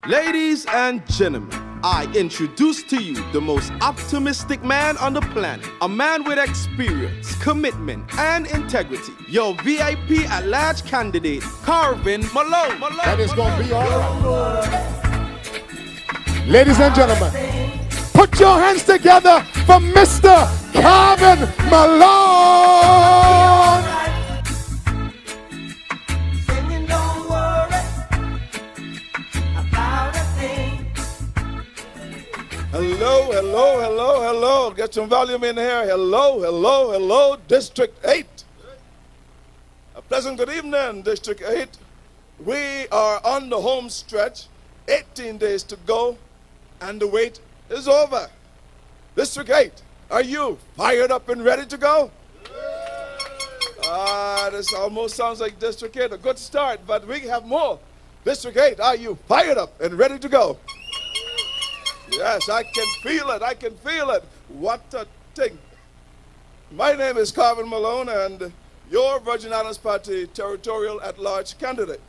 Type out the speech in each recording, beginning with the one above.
Ladies and gentlemen, I introduce to you the most optimistic man on the planet. A man with experience, commitment, and integrity. Your VIP at large candidate, Carvin Malone. That is going to be all right. Ladies and gentlemen, put your hands together for Mr. Carvin Malone. Hello, hello, hello, hello. Get some volume in here. Hello, hello, hello, District 8. A pleasant good evening, District 8. We are on the home stretch, 18 days to go, and the wait is over. District 8, are you fired up and ready to go? This almost sounds like District 8, a good start, but we have more. District 8, are you fired up and ready to go? Yes, I can feel it. I can feel it. What a thing. My name is Carvin Malone, and your Virgin Islands Party territorial at-large candidate.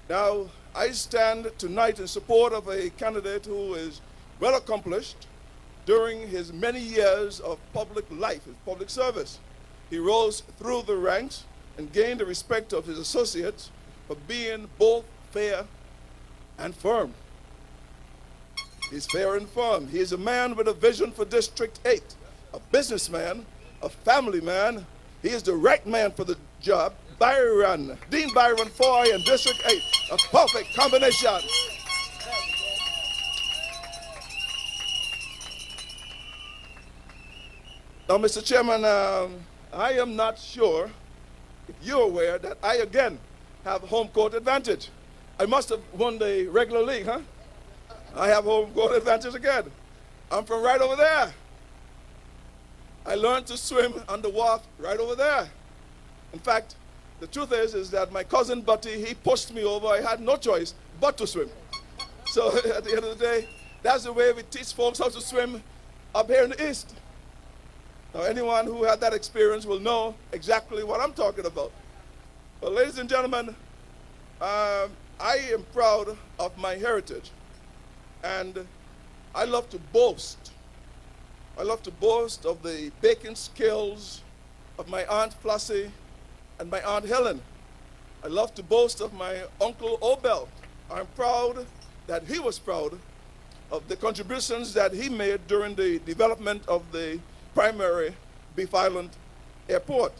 Now, I stand tonight in support of a candidate who is well accomplished during his many years of public life, his public service. He rose through the ranks and gained the respect of his associates for being both fair and firm. He's fair and firm. He is a man with a vision for District 8, a businessman, a family man. He is the right man for the job. Dean Byron Foy in District 8, a perfect combination. Now, Mr. Chairman, I am not sure if you're aware that I again have home court advantage. I must have won the regular league, huh? I have home court advantage again. I'm from right over there. I learned to swim on the wharf right over there. In fact, the truth is that my cousin Buddy, he pushed me over. I had no choice but to swim. So at the end of the day, that's the way we teach folks how to swim up here in the East. Now, anyone who had that experience will know exactly what I'm talking about. But ladies and gentlemen, I am proud of my heritage. And I love to boast. I love to boast of the baking skills of my Aunt Flossie and my Aunt Helen. I love to boast of my Uncle Obel. I'm proud that he was proud of the contributions that he made during the development of the primary Beef Island Airport.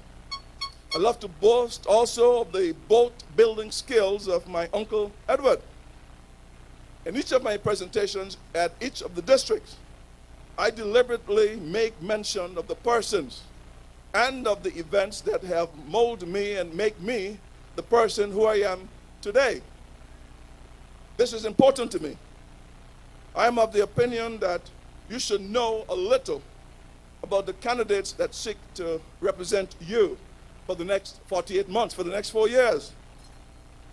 I love to boast also of the boat building skills of my Uncle Edward. In each of my presentations at each of the districts, I deliberately make mention of the persons and of the events that have molded me and make me the person who I am today. This is important to me. I am of the opinion that you should know a little about the candidates that seek to represent you for the next 48 months, for the next 4 years.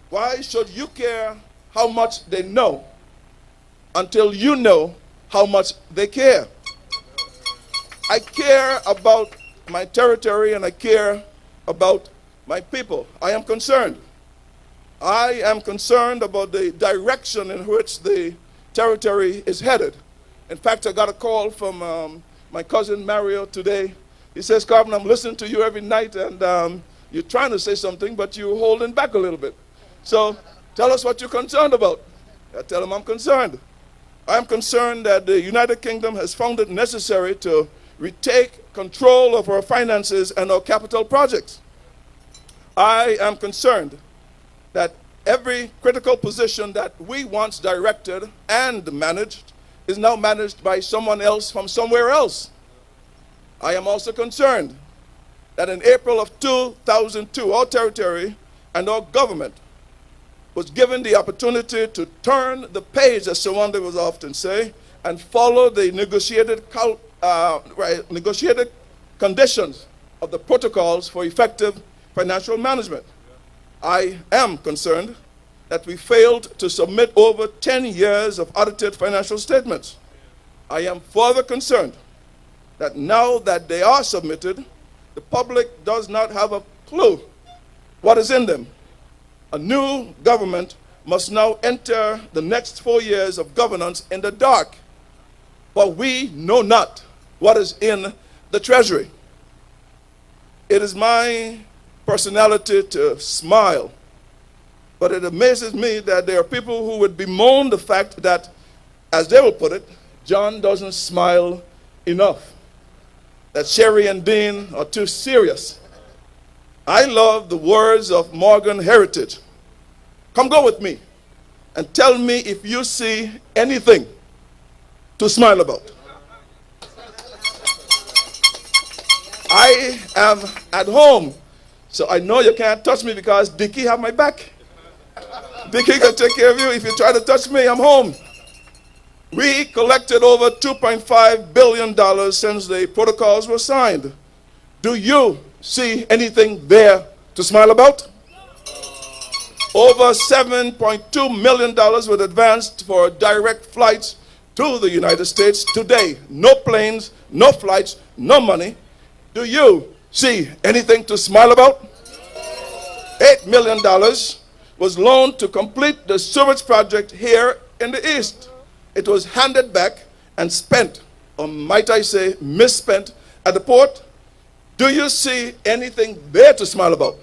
Why should you care how much they know until you know how much they care? I care about my territory and I care about my people. I am concerned. I am concerned about the direction in which the territory is headed. In fact, I got a call from my cousin Mario today. He says, Carvin, I'm listening to you every night and you're trying to say something, but you're holding back a little bit. So tell us what you're concerned about. I tell him I'm concerned. I'm concerned that the United Kingdom has found it necessary to retake control of our finances and our capital projects. I am concerned that every critical position that we once directed and managed is now managed by someone else from somewhere else. I am also concerned that in April of 2002, our territory and our government was given the opportunity to turn the page, as Sawanda was often say, and follow the negotiated conditions of the protocols for effective financial management. I am concerned that we failed to submit over 10 years of audited financial statements. I am further concerned that now that they are submitted, the public does not have a clue what is in them. A new government must now enter the next 4 years of governance in the dark, for we know not what is in the treasury. It is my personality to smile, but it amazes me that there are people who would bemoan the fact that, as they will put it, John doesn't smile enough, that Sherry and Dean are too serious. I love the words of Morgan Heritage. Come go with me and tell me if you see anything to smile about. I am at home, so I know you can't touch me because Dickie have my back. Dickie can take care of you. If you try to touch me, I'm home. We collected over $2.5 billion since the protocols were signed. Do you see anything there to smile about? Over $7.2 million was advanced for direct flights to the United States today. No planes, no flights, no money. Do you see anything to smile about? $8 million was loaned to complete the sewage project here in the East. It was handed back and spent, or might I say misspent, at the port. Do you see anything there to smile about?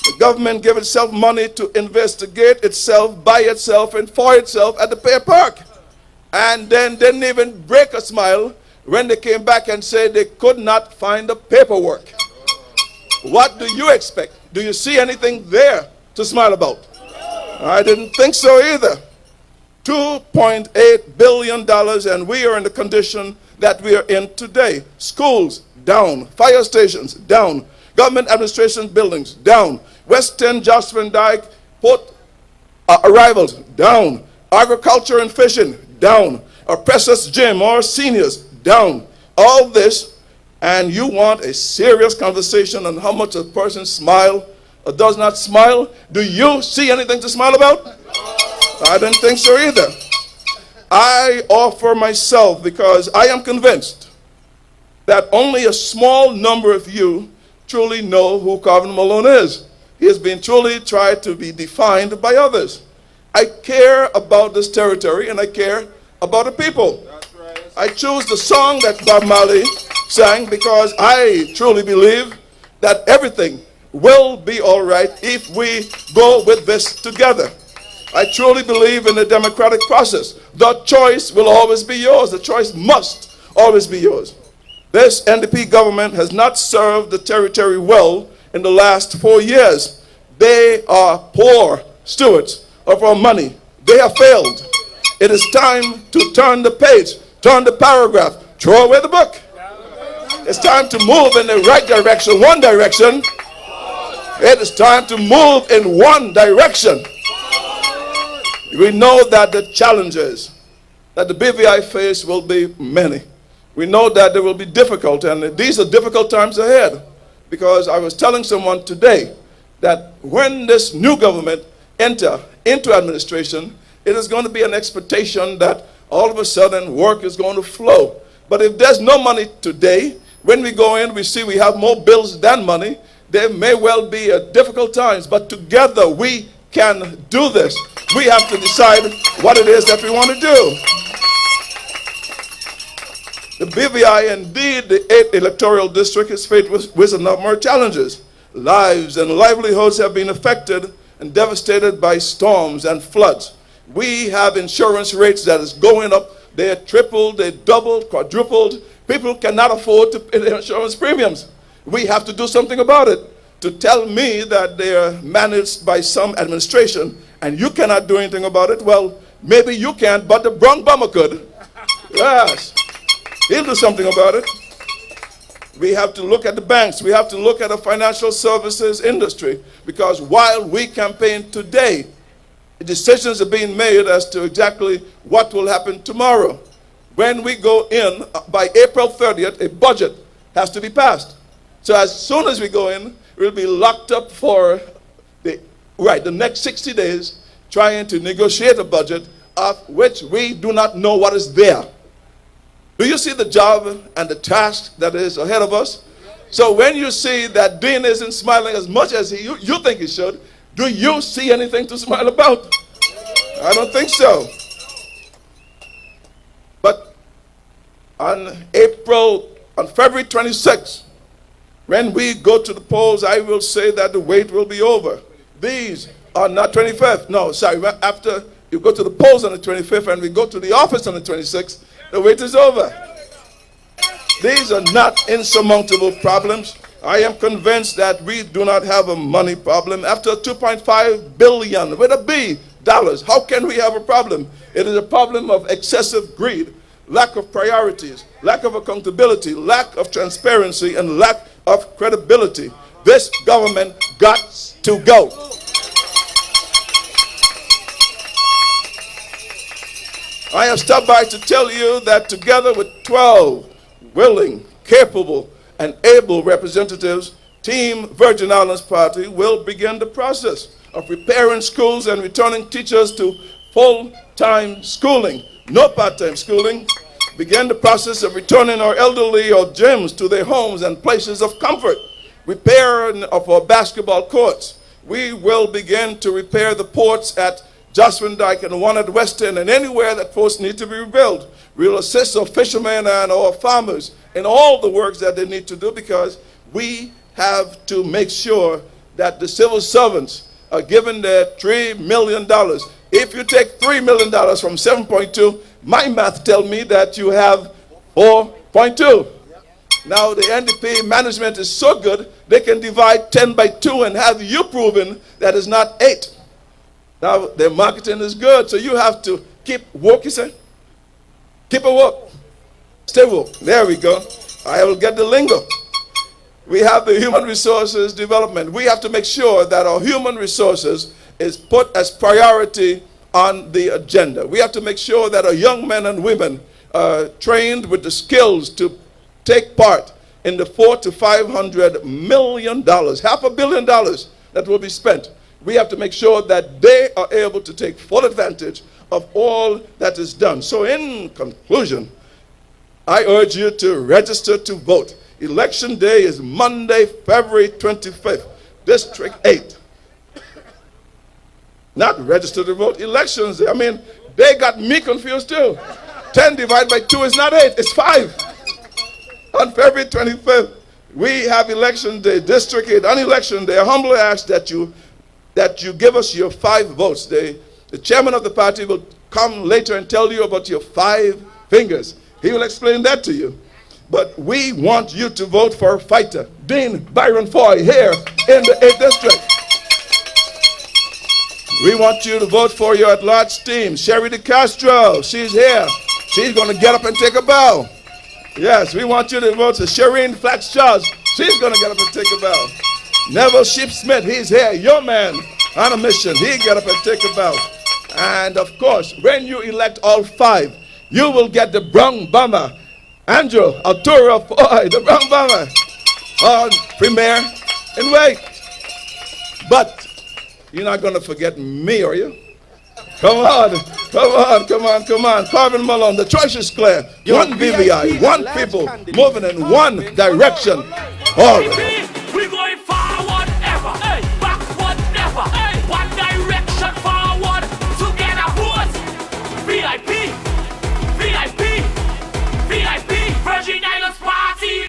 The government gave itself money to investigate itself, by itself, and for itself at the Pier Park. And then didn't even break a smile when they came back and said they could not find the paperwork. What do you expect? Do you see anything there to smile about? I didn't think so either. $2.8 billion, and we are in the condition that we are in today. Schools, down. Fire stations, down. Government administration buildings, down. Western Jocelyn Dyke port arrivals, down. Agriculture and fishing, down. Our precious gym, our seniors, down. All this, and you want a serious conversation on how much a person smiles or does not smile. Do you see anything to smile about? I didn't think so either. I offer myself because I am convinced that only a small number of you truly know who Carvin Malone is. He has been truly tried to be defined by others. I care about this territory and I care about the people. I choose the song that Bob Marley sang because I truly believe that everything will be all right if we go with this together. I truly believe in the democratic process. The choice will always be yours. The choice must always be yours. This NDP government has not served the territory well in the last 4 years. They are poor stewards of our money. They have failed. It is time to turn the page, turn the paragraph, throw away the book. It's time to move in the right direction, one direction. It is time to move in one direction. We know that the challenges that the BVI face will be many. We know that they will be difficult, and these are difficult times ahead. Because I was telling someone today that when this new government enter into administration, it is going to be an expectation that all of a sudden work is going to flow. But if there's no money today, when we go in, we see we have more bills than money. There may well be difficult times, but together we can do this. We have to decide what it is that we want to do. The BVI, indeed, the 8th electoral district is faced with a number of challenges. Lives and livelihoods have been affected and devastated by storms and floods. We have insurance rates that is going up. They are tripled, they doubled, quadrupled. People cannot afford to pay their insurance premiums. We have to do something about it. To tell me that they are managed by some administration and you cannot do anything about it, well, maybe you can't, but the Bronx Bomber could. Yes, he'll do something about it. We have to look at the banks. We have to look at the financial services industry, because while we campaign today, decisions are being made as to exactly what will happen tomorrow. When we go in, by April 30th, a budget has to be passed. So as soon as we go in, we'll be locked up for the next 60 days trying to negotiate a budget of which we do not know what is there. Do you see the job and the task that is ahead of us? So when you see that Dean isn't smiling as much as you think he should, Do you see anything to smile about? I don't think so. But on February 26th, when we go to the polls, I will say that the wait will be over. These are not 25th. No, sorry. After you go to the polls on the 25th and we go to the office on the 26th, the wait is over. These are not insurmountable problems. I am convinced that we do not have a money problem. After $2.5 billion with a B dollars, how can we have a problem? It is a problem of excessive greed, lack of priorities, lack of accountability, lack of transparency, and lack of credibility. This government got to go. I have stopped by to tell you that together with 12 willing, capable, and able representatives, Team Virgin Islands Party will begin the process of preparing schools and returning teachers to full-time schooling, no part-time schooling. Begin the process of returning our elderly or gyms to their homes and places of comfort. Repair of our basketball courts. We will begin to repair the ports at Jocelyn Dyke and one at West End and anywhere that ports need to be rebuilt. We'll assist our fishermen and our farmers in all the works that they need to do, because we have to make sure that the civil servants are given their $3 million. If you take $3 million from 7.2, my math tells me that you have 4.2. Now the NDP management is so good, they can divide 10 by 2 and have you proven that it's not 8. Now their marketing is good, so you have to keep woke, you say? Keep it woke. Stay woke. There we go. I will get the lingo. We have the human resources development. We have to make sure that our human resources is put as priority on the agenda. We have to make sure that our young men and women are trained with the skills to take part in the $400 to $500 million, $500 million that will be spent. We have to make sure that they are able to take full advantage of all that is done. So in conclusion, I urge you to register to vote. Election day is Monday, February 25th, District 8. Not register to vote, elections. I mean, they got me confused too. 10 divided by 2 is not 8, it's 5. On February 25th, we have election day, District 8. On election day, I humbly ask that you give us your 5 votes. The chairman of the party will come later and tell you about your 5 fingers. He will explain that to you. But we want you to vote for a fighter, Dean Byron Foy, here in the 8th District. We want you to vote for your at-large team, Sherry DeCastro. She's here. She's going to get up and take a bow. Yes, we want you to vote for Shireen Flax-Charles. She's going to get up and take a bow. Neville Sheep-Smith, he's here, your man on a mission. He get up and take a bow. And of course, when you elect all 5, you will get the brown bomber, Andrew Arturo Foy, the brown bomber, on Premier in Wake. But you're not going to forget me, are you? Come on. Carvin, Malone, the choice is clear. One BVI, one people, moving in one direction. All right.